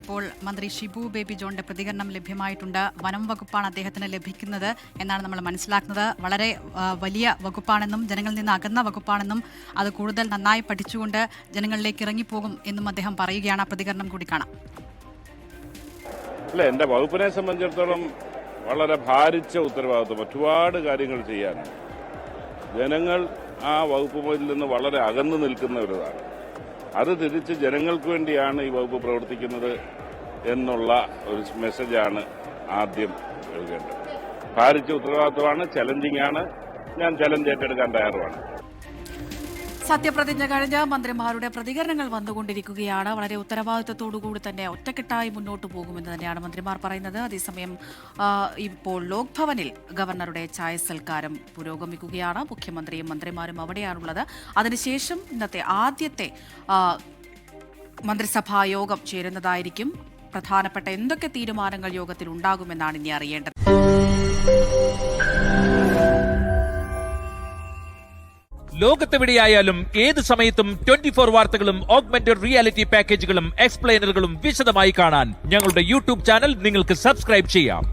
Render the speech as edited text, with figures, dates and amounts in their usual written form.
ഇപ്പോൾ മന്ത്രി ഷിബു ബേബി ജോണിന്റെ പ്രതികരണം ലഭ്യമായിട്ടുണ്ട്. വനം വകുപ്പാണ് അദ്ദേഹത്തിന് ലഭിക്കുന്നത് എന്നാണ് നമ്മൾ മനസ്സിലാക്കുന്നത്. വളരെ വലിയ വകുപ്പാണെന്നും ജനങ്ങളിൽ നിന്ന് അകന്ന വകുപ്പാണെന്നും അത് കൂടുതൽ നന്നായി പഠിച്ചുകൊണ്ട് ജനങ്ങളിലേക്ക് ഇറങ്ങിപ്പോകും എന്നും അദ്ദേഹം പറയുകയാണ്. ആ പ്രതികരണം കൂടി കാണാം. അല്ല, എന്റെ വകുപ്പിനെ സംബന്ധിച്ചിടത്തോളം വളരെ ഭാരിച്ച ഉത്തരവാദിത്വം, ഒരുപാട് കാര്യങ്ങൾ ചെയ്യാനാണ്. ജനങ്ങൾ ആ വകുപ്പിൽ നിന്ന് വളരെ അകന്നു നിൽക്കുന്നവരാണ്. അത് തിരിച്ച് ജനങ്ങൾക്ക് വേണ്ടിയാണ് ഈ വകുപ്പ് പ്രവർത്തിക്കുന്നത് എന്നുള്ള ഒരു മെസ്സേജാണ് ആദ്യം നൽകേണ്ടത്. ഭാരിച്ച ഉത്തരവാദിത്വമാണ്, ചലഞ്ചിങ് ആണ്. ഞാൻ ചലഞ്ച് ഏറ്റെടുക്കാൻ തയ്യാറുമാണ്. സത്യപ്രതിജ്ഞ കഴിഞ്ഞ മന്ത്രിമാരുടെ പ്രതികരണങ്ങൾ വന്നുകൊണ്ടിരിക്കുകയാണ്. വളരെ ഉത്തരവാദിത്വത്തോടുകൂടി തന്നെ ഒറ്റക്കെട്ടായി മുന്നോട്ട് പോകുമെന്ന് തന്നെയാണ് മന്ത്രിമാർ പറയുന്നത്. അതേസമയം ഇപ്പോൾ ലോക് ഭവനിൽ ഗവർണറുടെ ചായ സൽക്കാരം പുരോഗമിക്കുകയാണ്. മുഖ്യമന്ത്രിയും മന്ത്രിമാരും അവിടെയാണുള്ളത്. അതിനുശേഷം ഇന്നത്തെ ആദ്യത്തെ മന്ത്രിസഭാ യോഗം ചേരുന്നതായിരിക്കും. പ്രധാനപ്പെട്ട എന്തൊക്കെ തീരുമാനങ്ങൾ യോഗത്തിൽ ഉണ്ടാകുമെന്നാണ് ഇനി അറിയേണ്ടത്. ലോകത്തെവിടെയായാലും ഏത് സമയത്തും 24 വാർത്തകളും ഓഗ്മെന്റഡ് റിയാലിറ്റി പാക്കേജുകളും എക്സ്പ്ലെയിനറുകളും വിശദമായി കാണാൻ ഞങ്ങളുടെ യൂട്യൂബ് ചാനൽ നിങ്ങൾക്ക് സബ്സ്ക്രൈബ് ചെയ്യാം.